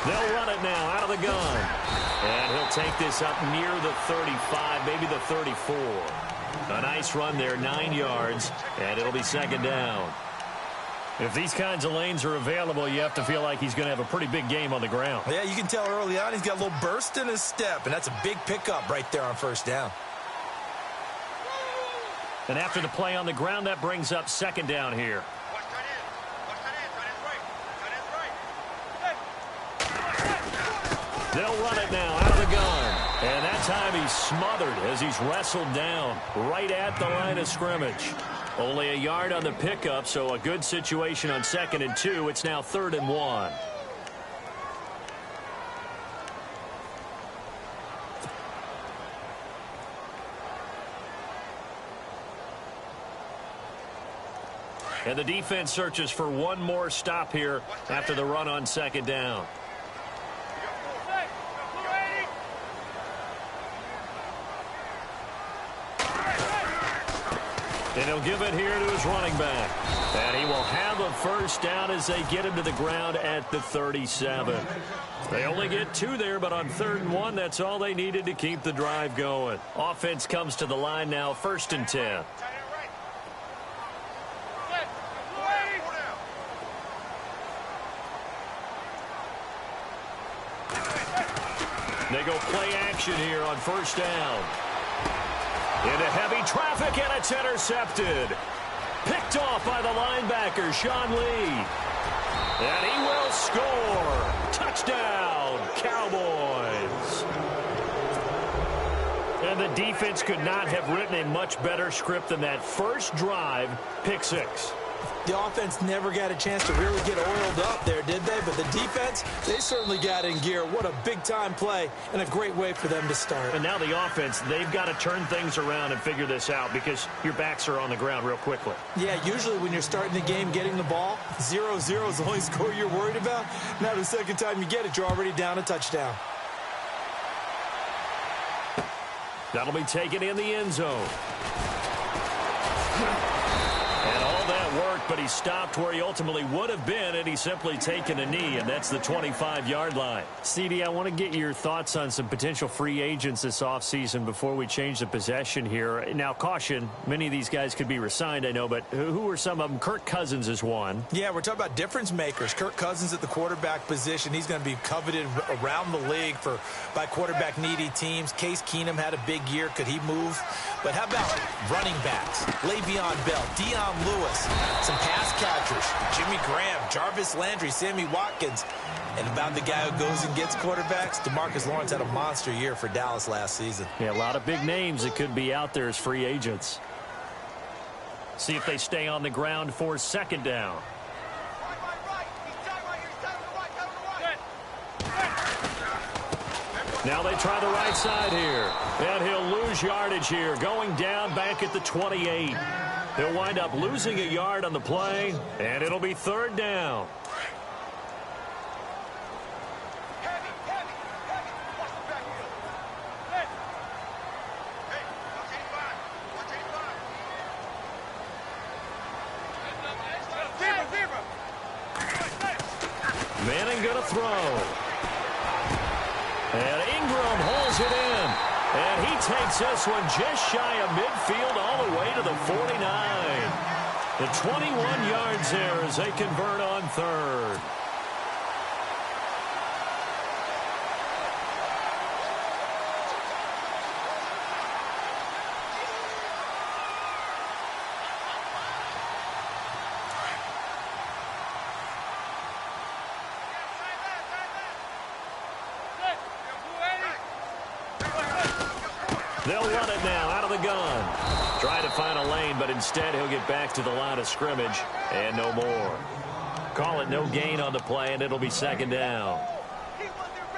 They'll run it now out of the gun. And he'll take this up near the 35, maybe the 34. A nice run there, 9 yards, and it'll be second down. If these kinds of lanes are available, you have to feel like he's going to have a pretty big game on the ground. Yeah, you can tell early on he's got a little burst in his step, and that's a big pickup right there on first down. And after the play on the ground, that brings up second down here. They'll run it now out of the gun. And that time he's smothered as he's wrestled down right at the line of scrimmage. Only a yard on the pickup, so a good situation on 2nd and 2. It's now 3rd and 1. And the defense searches for one more stop here after the run on 2nd down. And he'll give it here to his running back. And he will have a first down as they get him to the ground at the 37. They only get 2 there, but on 3rd and 1, that's all they needed to keep the drive going. Offense comes to the line now, 1st and 10. They go play action here on 1st down. Into heavy traffic, and it's intercepted. Picked off by the linebacker, Sean Lee. And he will score. Touchdown, Cowboys. And the defense could not have written a much better script than that first drive, pick 6. The offense never got a chance to really get oiled up there, did they? But the defense, they certainly got in gear. What a big-time play and a great way for them to start. And now the offense, they've got to turn things around and figure this out because your backs are on the ground real quickly. Yeah, usually when you're starting the game, getting the ball, 0-0 is the only score you're worried about. Now the second time you get it, you're already down a touchdown. That'll be taken in the end zone. And all that work, but he stopped where he ultimately would have been, and he's simply taken a knee, and that's the 25-yard line. CD, I want to get your thoughts on some potential free agents this offseason before we change the possession here. Now, caution, many of these guys could be resigned, I know, but who are some of them? Kirk Cousins is one. Yeah, we're talking about difference makers. Kirk Cousins at the quarterback position. He's going to be coveted around the league by quarterback-needy teams. Case Keenum had a big year. Could he move? But how about running backs? Le'Veon Bell, Dion Lewis, some pass catchers, Jimmy Graham, Jarvis Landry, Sammy Watkins. And about the guy who goes and gets quarterbacks, DeMarcus Lawrence had a monster year for Dallas last season. Yeah, a lot of big names that could be out there as free agents. See if they stay on the ground for 2nd down. Now they try the right side here. And he'll lose yardage here, going down back at the 28. He'll wind up losing a yard on the play, and it'll be 3rd down. Manning going to throw. And Ingram holds it in. And he takes this one just shy of midfield all the way to the 49. The 21 yards there as they convert on 3rd. They'll run it now out of the gun. Try to find a lane, but instead he'll get back to the line of scrimmage and no more. Call it no gain on the play, and it'll be 2nd down.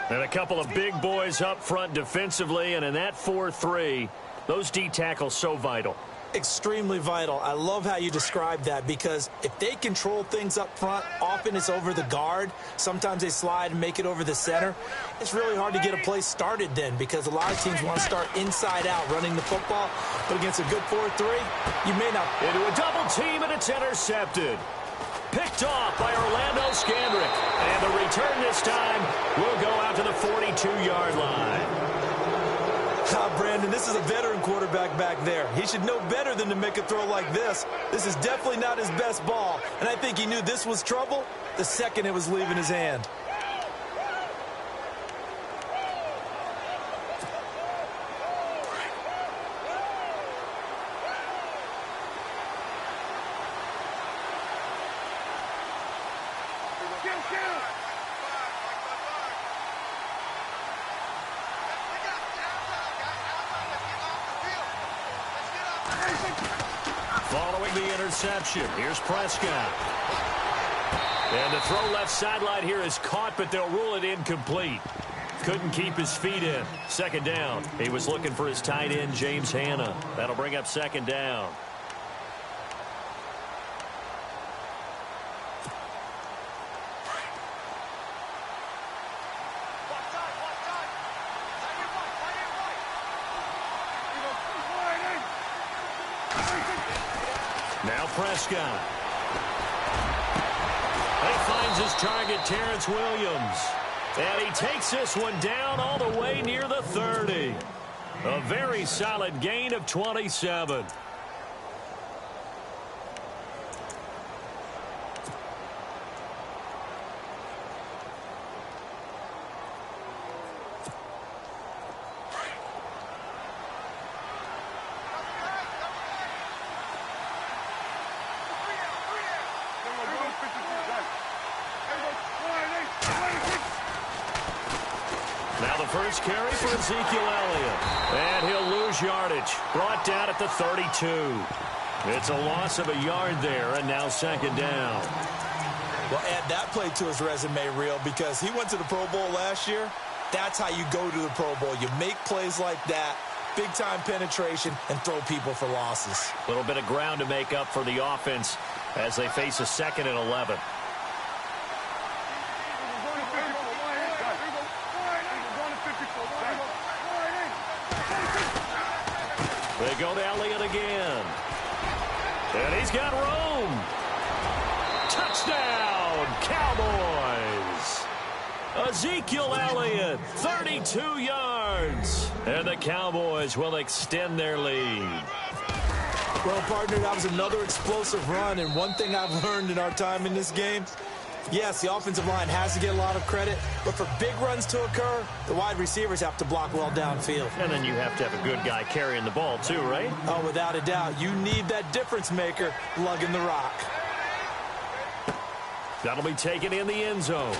And a couple of big boys up front defensively, and in that 4-3, those D tackles so vital. Extremely vital. I love how you describe that because if they control things up front, often it's over the guard. Sometimes they slide and make it over the center. It's really hard to get a play started then because a lot of teams want to start inside out running the football. But against a good 4-3, you may not. Into a double team, and it's intercepted. Picked off by Orlando Scandrick. And the return this time 32-yard line. Brandon, this is a veteran quarterback back there. He should know better than to make a throw like this. This is definitely not his best ball, and I think he knew this was trouble the second it was leaving his hand. Following the interception, here's Prescott. And the throw left sideline here is caught, but they'll rule it incomplete. Couldn't keep his feet in. Second down. He was looking for his tight end, James Hanna. That'll bring up second down. Now Prescott. He finds his target, Terrence Williams. And he takes this one down all the way near the 30. A very solid gain of 27. Now the first carry for Ezekiel Elliott. And he'll lose yardage. Brought down at the 32. It's a loss of a yard there, and now second down. Well, add that play to his resume reel because he went to the Pro Bowl last year. That's how you go to the Pro Bowl. You make plays like that, big-time penetration, and throw people for losses. A little bit of ground to make up for the offense as they face a 2nd and 11. They go to Elliott again. And he's got room. Touchdown, Cowboys. Ezekiel Elliott, 32 yards. And the Cowboys will extend their lead. Well, partner, that was another explosive run. And one thing I've learned in our time in this game, yes, the offensive line has to get a lot of credit, but for big runs to occur, the wide receivers have to block well downfield. And then you have to have a good guy carrying the ball too, right? Oh, without a doubt. You need that difference maker lugging the rock. That'll be taken in the end zone.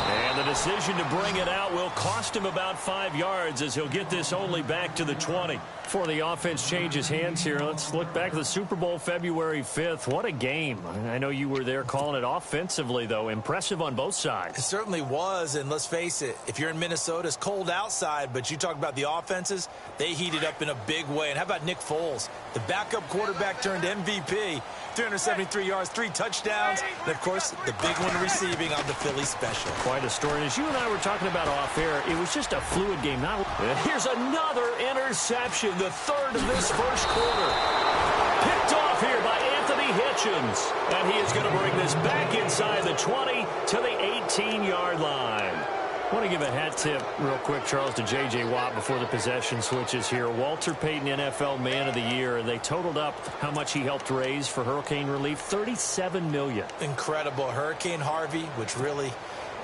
And the decision to bring it out will cost him about 5 yards as he'll get this only back to the 20. Before the offense changes hands here, let's look back at the Super Bowl February 5th. What a game. I know you were there calling it offensively, though. Impressive on both sides. It certainly was, and let's face it, if you're in Minnesota, it's cold outside, but you talk about the offenses, they heated up in a big way. And how about Nick Foles? The backup quarterback turned MVP, 373 yards, 3 touchdowns, and, of course, the big one receiving on the Philly special. Quite a story. As you and I were talking about off air, it was just a fluid game. Here's another interception. The third of this first quarter. Picked off here by Anthony Hitchens. And he is going to bring this back inside the 20 to the 18-yard line. I want to give a hat tip real quick, Charles, to J.J. Watt before the possession switches here. Walter Payton, NFL Man of the Year. They totaled up how much he helped raise for hurricane relief, $37 million. Incredible. Hurricane Harvey, which really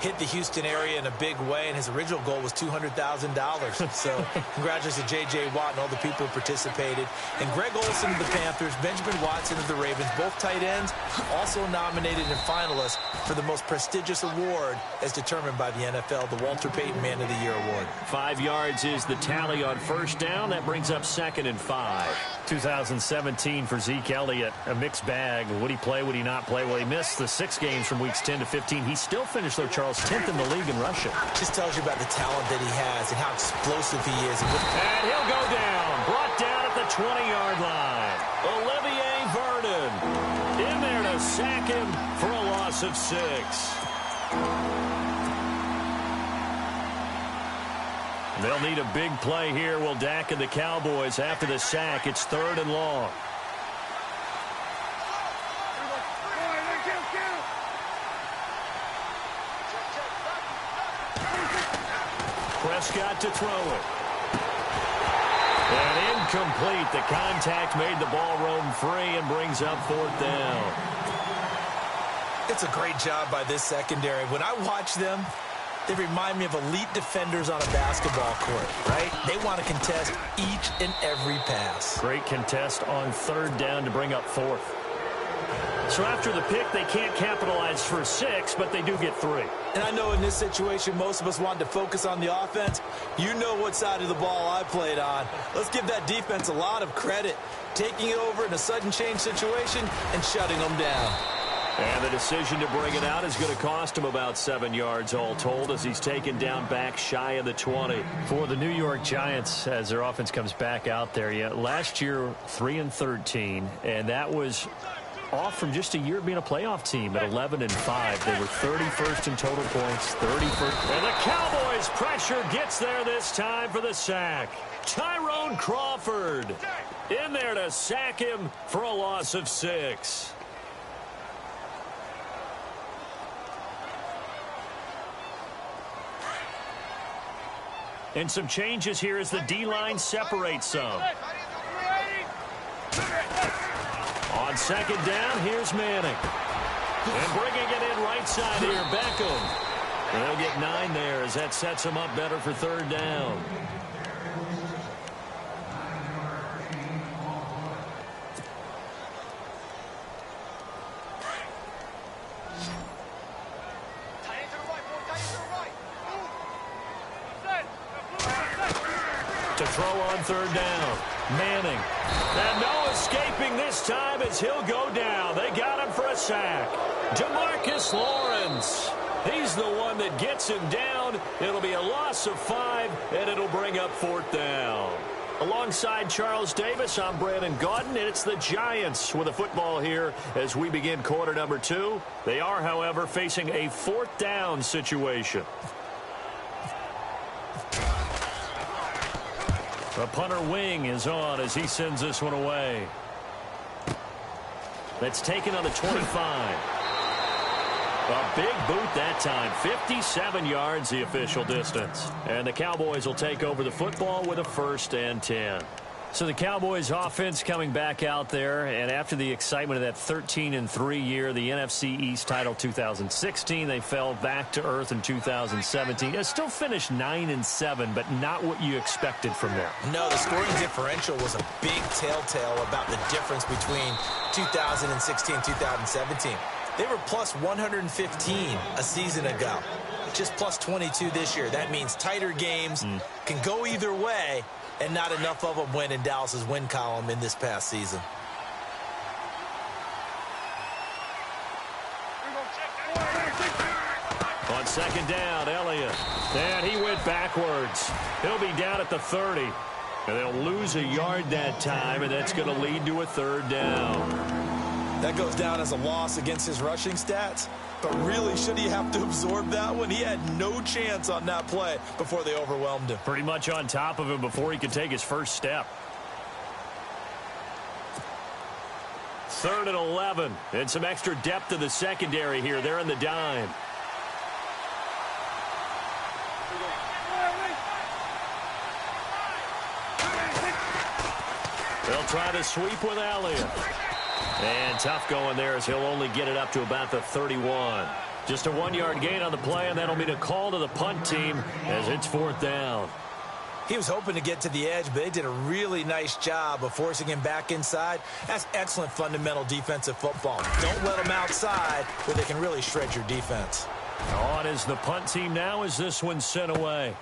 hit the Houston area in a big way, and his original goal was $200,000. So congratulations to J.J. Watt and all the people who participated. And Greg Olsen of the Panthers, Benjamin Watson of the Ravens, both tight ends, also nominated and finalists for the most prestigious award as determined by the NFL, the Walter Payton Man of the Year Award. 5 yards is the tally on first down. That brings up 2nd and 5. 2017 for Zeke Elliott, a mixed bag. Would he play? Would he not play? Well, he missed the 6 games from weeks 10 to 15. He still finished, though, Charles, 10th in the league in rushing. Just tells you about the talent that he has and how explosive he is. And he'll go down. Brought down at the 20-yard line. Olivier Vernon in there to sack him for a loss of 6. They'll need a big play here. Will Dak and the Cowboys after the sack. It's 3rd and long. Prescott to throw it. And incomplete. The contact made the ball roam free and brings up 4th down. It's a great job by this secondary. When I watch them, they remind me of elite defenders on a basketball court, right? They want to contest each and every pass. Great contest on 3rd down to bring up 4th. So after the pick, they can't capitalize for 6, but they do get 3. And I know in this situation, most of us wanted to focus on the offense. You know what side of the ball I played on. Let's give that defense a lot of credit, taking it over in a sudden change situation and shutting them down. And the decision to bring it out is going to cost him about 7 yards all told as he's taken down back shy of the 20. For the New York Giants, as their offense comes back out there, last year 3-13, and that was off from just a year of being a playoff team at 11-5. They were 31st in total points, 31st. And the Cowboys' pressure gets there this time for the sack. Tyrone Crawford in there to sack him for a loss of 6. And some changes here as the D-line separates some. On 2nd down, here's Manning. And bringing it in right side here, Beckham. And they'll get 9 there as that sets them up better for 3rd down. To throw on 3rd down. Manning. And no escaping this time as he'll go down. They got him for a sack. DeMarcus Lawrence. He's the one that gets him down. It'll be a loss of 5, and it'll bring up 4th down. Alongside Charles Davis, I'm Brandon Gaudin, and it's the Giants with a football here as we begin quarter number 2. They are, however, facing a 4th down situation. The punter wing is on as he sends this one away. That's taken on the 25. A big boot that time. 57 yards the official distance. And the Cowboys will take over the football with a 1st and 10. So the Cowboys offense coming back out there, and after the excitement of that 13-3 year, the NFC East title 2016, they fell back to earth in 2017. They still finished 9-7, but not what you expected from them. No, the scoring differential was a big telltale about the difference between 2016 and 2017. They were plus 115 a season ago, just plus 22 this year. That means tighter games can go either way, and not enough of them went in Dallas's win column in this past season. On 2nd down, Elliott. And he went backwards. He'll be down at the 30. And they'll lose a yard that time, and that's going to lead to a 3rd down. That goes down as a loss against his rushing stats. But really, should he have to absorb that one? He had no chance on that play before they overwhelmed him. Pretty much on top of him before he could take his first step. 3rd and 11. And some extra depth to the secondary here. They're in the dime. They'll try to sweep with Elliott. And tough going there as he'll only get it up to about the 31. Just a 1-yard gain on the play, and that'll mean a call to the punt team as it's 4th down. He was hoping to get to the edge, but they did a really nice job of forcing him back inside. That's excellent fundamental defensive football. Don't let them outside where they can really shred your defense. On is the punt team now as this one's sent away.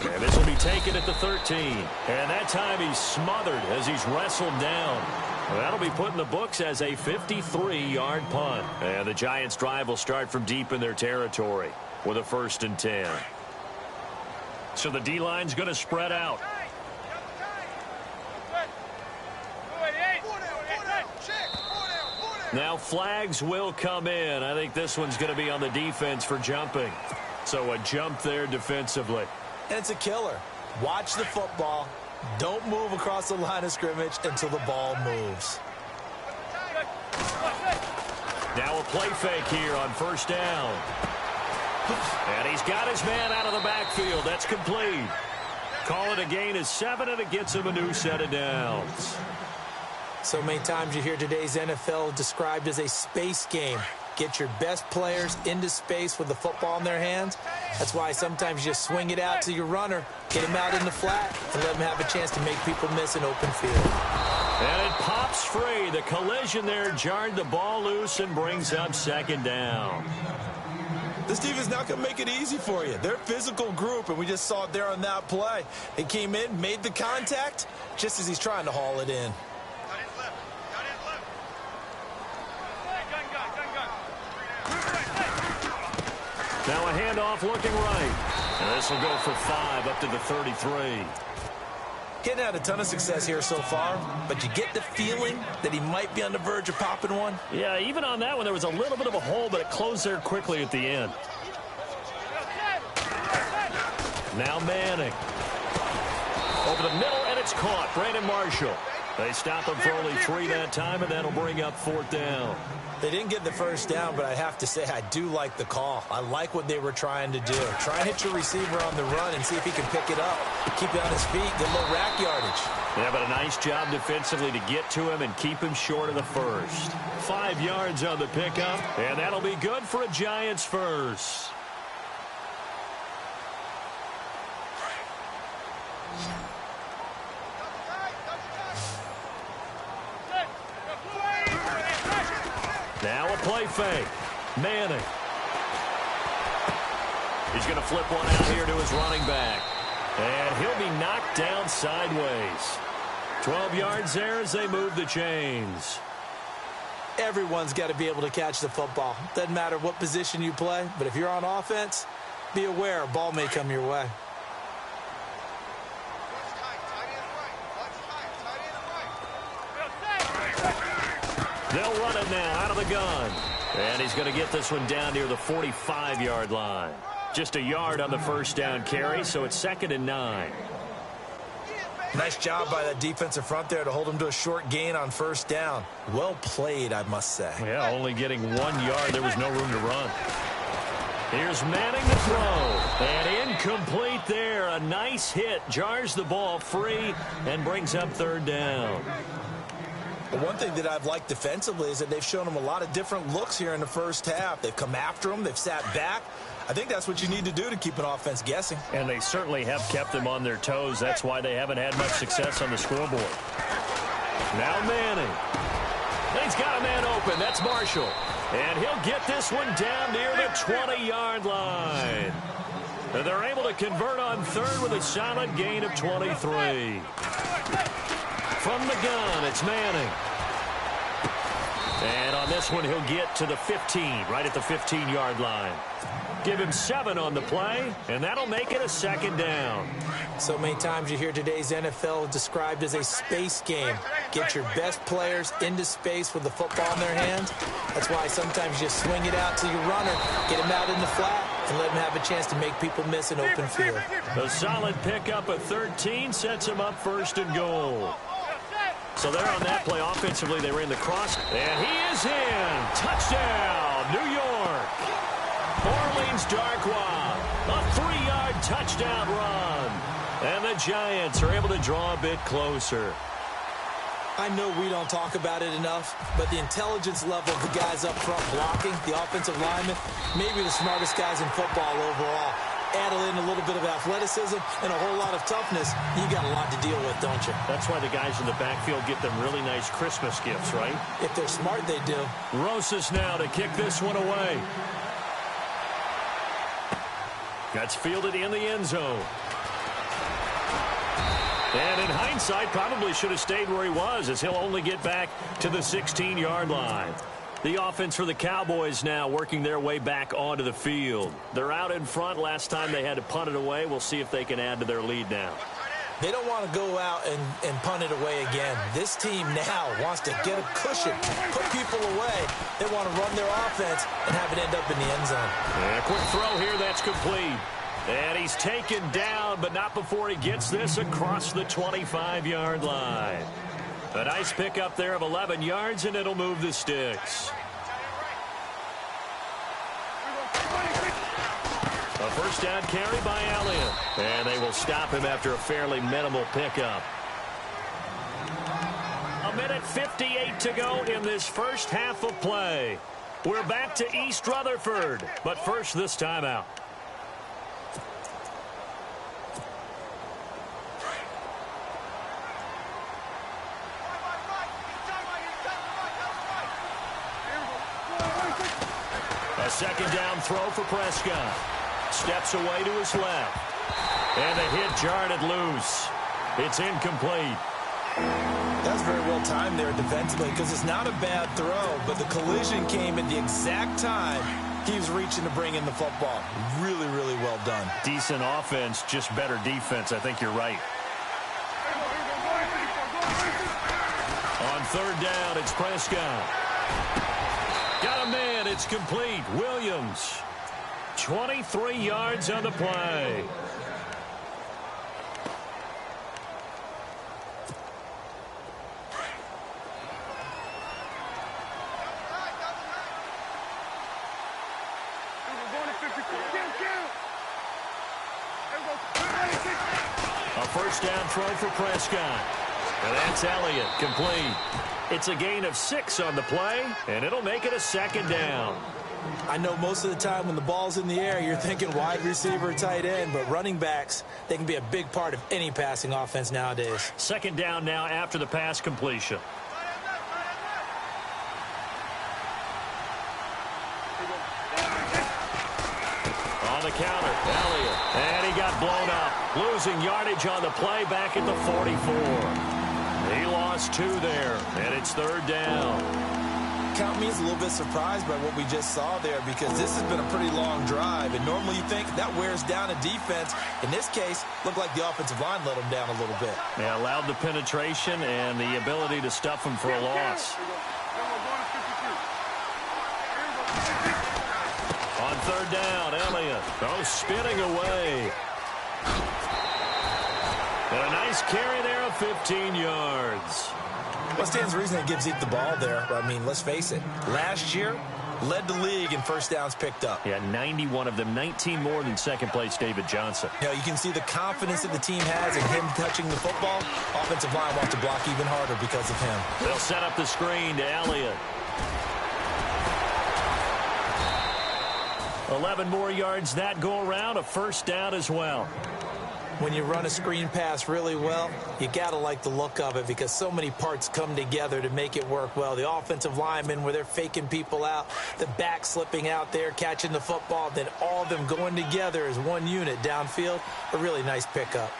And this will be taken at the 13. And that time he's smothered as he's wrestled down. Well, that'll be put in the books as a 53-yard punt. And the Giants' drive will start from deep in their territory with a 1st and 10. So the D-line's going to spread out. Now flags will come in. I think this one's going to be on the defense for jumping. So a jump there defensively. And it's a killer. Watch the football. Don't move across the line of scrimmage until the ball moves. Now a play fake here on 1st down. And he's got his man out of the backfield. That's complete. Call it a gain of 7, and it gets him a new set of downs. So many times you hear today's NFL described as a space game. Get your best players into space with the football in their hands. That's why sometimes you just swing it out to your runner, get him out in the flat, and let him have a chance to make people miss an open field. And it pops free. The collision there jarred the ball loose and brings up second down. This defense not going to make it easy for you. They're a physical group, and we just saw it there on that play. They came in, made the contact, just as he's trying to haul it in. Now a handoff looking right. And this will go for 5 up to the 33. Getting had a ton of success here so far, but you get the feeling that he might be on the verge of popping one. Yeah, even on that one, there was a little bit of a hole, but it closed there quickly at the end. Now Manning. Over the middle, and it's caught. Brandon Marshall. They stop him for only 3 that time, and that'll bring up 4th down. They didn't get the first down, but I have to say I do like the call. I like what they were trying to do. Try and hit your receiver on the run and see if he can pick it up. Keep it on his feet, get a little rack yardage. Yeah, but a nice job defensively to get to him and keep him short of the first. 5 yards on the pickup, and that'll be good for a Giants first. Now a play fake. Manning. He's going to flip one out here to his running back. And he'll be knocked down sideways. 12 yards there as they move the chains. Everyone's got to be able to catch the football. Doesn't matter what position you play, but if you're on offense, be aware a ball may come your way. They'll run it now out of the gun. And he's going to get this one down near the 45-yard line. Just a yard on the first down carry, so it's 2nd and 9. Nice job by that defensive front there to hold him to a short gain on first down. Well played, I must say. Yeah, only getting 1 yard. There was no room to run. Here's Manning to throw. And incomplete there. A nice hit. Jars the ball free and brings up 3rd down. But one thing that I've liked defensively is that they've shown him a lot of different looks here in the first half. They've come after him. They've sat back. I think that's what you need to do to keep an offense guessing. And they certainly have kept them on their toes. That's why they haven't had much success on the scoreboard. Now Manning. He's got a man open. That's Marshall. And he'll get this one down near the 20-yard line. And they're able to convert on 3rd with a solid gain of 23. From the gun, it's Manning. And on this one, he'll get to the 15, right at the 15-yard line. Give him 7 on the play, and that'll make it a 2nd down. So many times you hear today's NFL described as a space game. Get your best players into space with the football in their hands. That's why sometimes you swing it out to your runner, get him out in the flat, and let him have a chance to make people miss an open field. A solid pickup at 13 sets him up 1st and goal. So there on that play, offensively, they ran the cross, and he is in. Touchdown, New York. Orleans Darkwa, a 3-yard touchdown run. And the Giants are able to draw a bit closer. I know we don't talk about it enough, but the intelligence level of the guys up front blocking, the offensive linemen, maybe the smartest guys in football overall. Add in a little bit of athleticism and a whole lot of toughness, you got a lot to deal with, don't you? That's why the guys in the backfield get them really nice Christmas gifts, right? If they're smart, they do. Rosas now to kick this one away. That's fielded in the end zone. And in hindsight, probably should have stayed where he was, as he'll only get back to the 16-yard line. The offense for the Cowboys now working their way back onto the field. They're out in front. Last time they had to punt it away. We'll see if they can add to their lead now. They don't want to go out and punt it away again. This team now wants to get a cushion, put people away. They want to run their offense and have it end up in the end zone. And a quick throw here, that's complete. And he's taken down, but not before he gets this across the 25-yard line. A nice pickup there of 11 yards, and it'll move the sticks. first down carry by Elliott. And they will stop him after a fairly minimal pickup. 1:58 to go in this first half of play. We're back to East Rutherford, but first this timeout. A second down throw for Prescott. Steps away to his left. And the hit jarred it loose. It's incomplete. That's very well timed there defensively because it's not a bad throw, but the collision came at the exact time he was reaching to bring in the football. Really, really well done. Decent offense, just better defense. I think you're right. On third down, it's Prescott. Got a man. It's complete. Williams. 23 yards on the play. A first down throw for Prescott. And that's Elliott, complete. It's a gain of 6 on the play, and it'll make it a second down. I know most of the time when the ball's in the air, you're thinking wide receiver, tight end, but running backs, they can be a big part of any passing offense nowadays. Second down now after the pass completion. On the counter, Elliott. And he got blown up. Losing yardage on the play back at the 44. He lost 2 there, and it's third down. Count me as a little bit surprised by what we just saw there because this has been a pretty long drive, and normally you think that wears down a defense. In this case, looked like the offensive line let them down a little bit. They allowed the penetration and the ability to stuff them for a loss. On third down, Elliott. Oh, spinning away. And a nice carry there of 15 yards. What stands to reason it gives Zeke the ball there? I mean, let's face it. Last year, led the league in first downs picked up. Yeah, 91 of them, 19 more than second-place David Johnson. You know, you can see the confidence that the team has in him touching the football. Offensive line wants to block even harder because of him. They'll set up the screen to Elliott. 11 more yards that go around, a first down as well. When you run a screen pass really well, you got to like the look of it because so many parts come together to make it work well. The offensive linemen where they're faking people out, the back slipping out there, catching the football, then all of them going together as one unit downfield. A really nice pickup.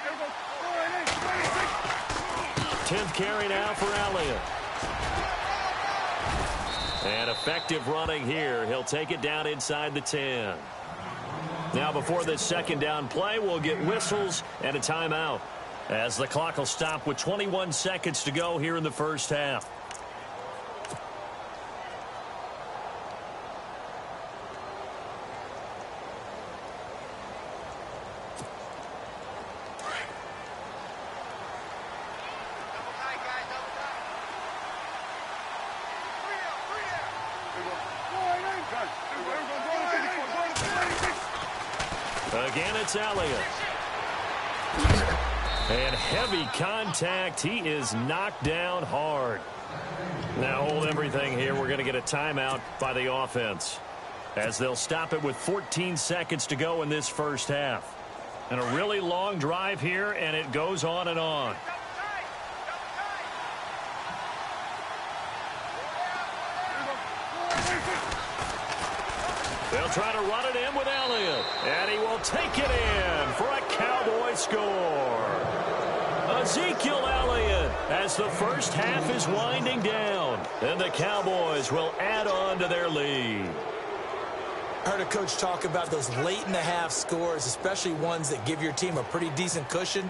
10th carry now for Elliott. And effective running here. He'll take it down inside the 10. Now, before this second down play, we'll get whistles and a timeout as the clock will stop with 21 seconds to go here in the first half. Again, it's Elliott. And heavy contact. He is knocked down hard. Now hold everything here. We're going to get a timeout by the offense as they'll stop it with 14 seconds to go in this first half. And a really long drive here, and it goes on and on. They'll try to run it in with Elliott. And he will take it in for a Cowboy score. Ezekiel Elliott as the first half is winding down. And the Cowboys will add on to their lead. I heard a coach talk about those late-in-the-half scores, especially ones that give your team a pretty decent cushion.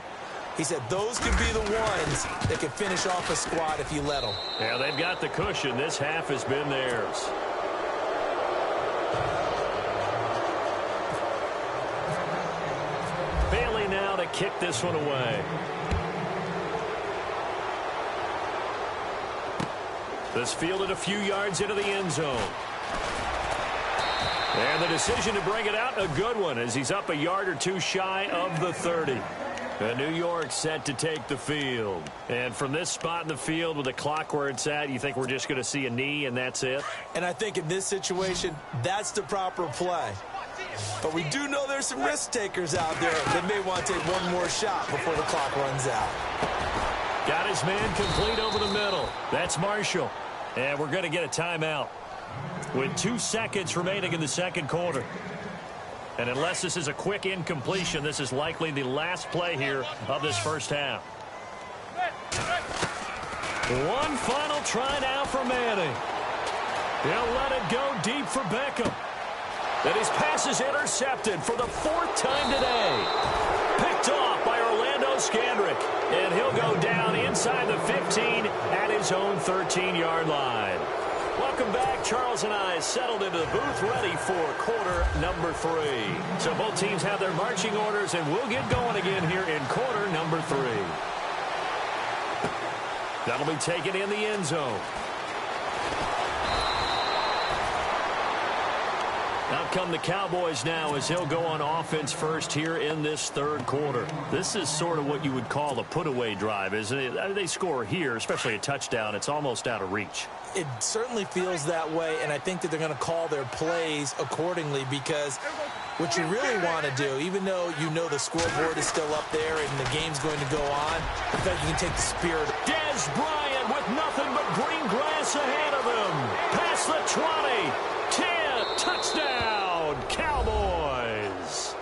He said those could be the ones that could finish off a squad if you let them. Yeah, they've got the cushion. This half has been theirs. Bailey now to kick this one away. This fielded a few yards into the end zone. And the decision to bring it out, a good one, as he's up a yard or two shy of the 30. And New York set to take the field. And from this spot in the field with the clock where it's at, you think we're just going to see a knee and that's it? And I think in this situation, that's the proper play. But we do know there's some risk takers out there that may want to take one more shot before the clock runs out. Got his man complete over the middle. That's Marshall. And we're going to get a timeout with 2 seconds remaining in the second quarter. And unless this is a quick incompletion, this is likely the last play here of this first half. One final try now for Manning. He'll let it go deep for Beckham. And his pass is intercepted for the 4th time today. Picked off by Orlando Scandrick. And he'll go down inside the 15 at his own 13-yard line. Welcome back. Charles and I settled into the booth ready for quarter number 3. So both teams have their marching orders, and we'll get going again here in quarter number 3. That'll be taken in the end zone. Out come the Cowboys now as he'll go on offense first here in this third quarter. This is sort of what you would call a put-away drive, isn't it? They score here, especially a touchdown. It's almost out of reach. It certainly feels that way, and I think that they're going to call their plays accordingly because what you really want to do, even though you know the scoreboard is still up there and the game's going to go on, I think you can take the spirit. Dez Bryant with nothing but green grass ahead of him. Past the 20. 10, touchdown, Cowboys.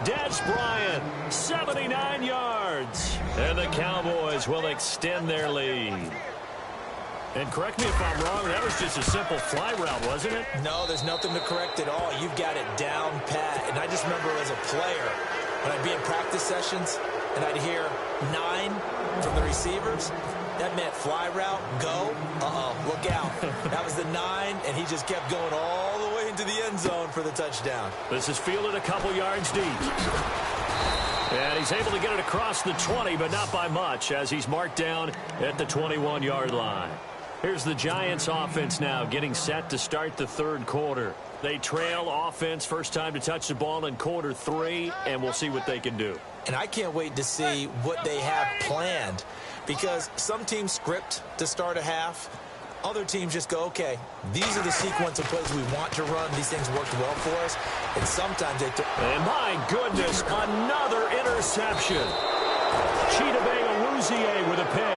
Dez Bryant, 79 yards. And the Cowboys will extend their lead. And correct me if I'm wrong, that was just a simple fly route, wasn't it? No, there's nothing to correct at all. You've got it down pat. And I just remember as a player, when I'd be in practice sessions, and I'd hear 9 from the receivers, that meant fly route, go, look out. That was the 9, and he just kept going all the way into the end zone for the touchdown. This is fielded a couple yards deep. And he's able to get it across the 20, but not by much, as he's marked down at the 21-yard line. Here's the Giants offense now getting set to start the third quarter. They trail offense, first time to touch the ball in quarter 3, and we'll see what they can do. And I can't wait to see what they have planned, because some teams script to start a half. Other teams just go, okay, these are the sequence of plays we want to run. These things worked well for us. And sometimes they... And my goodness, another interception. Chidobe Awuzie with a pick.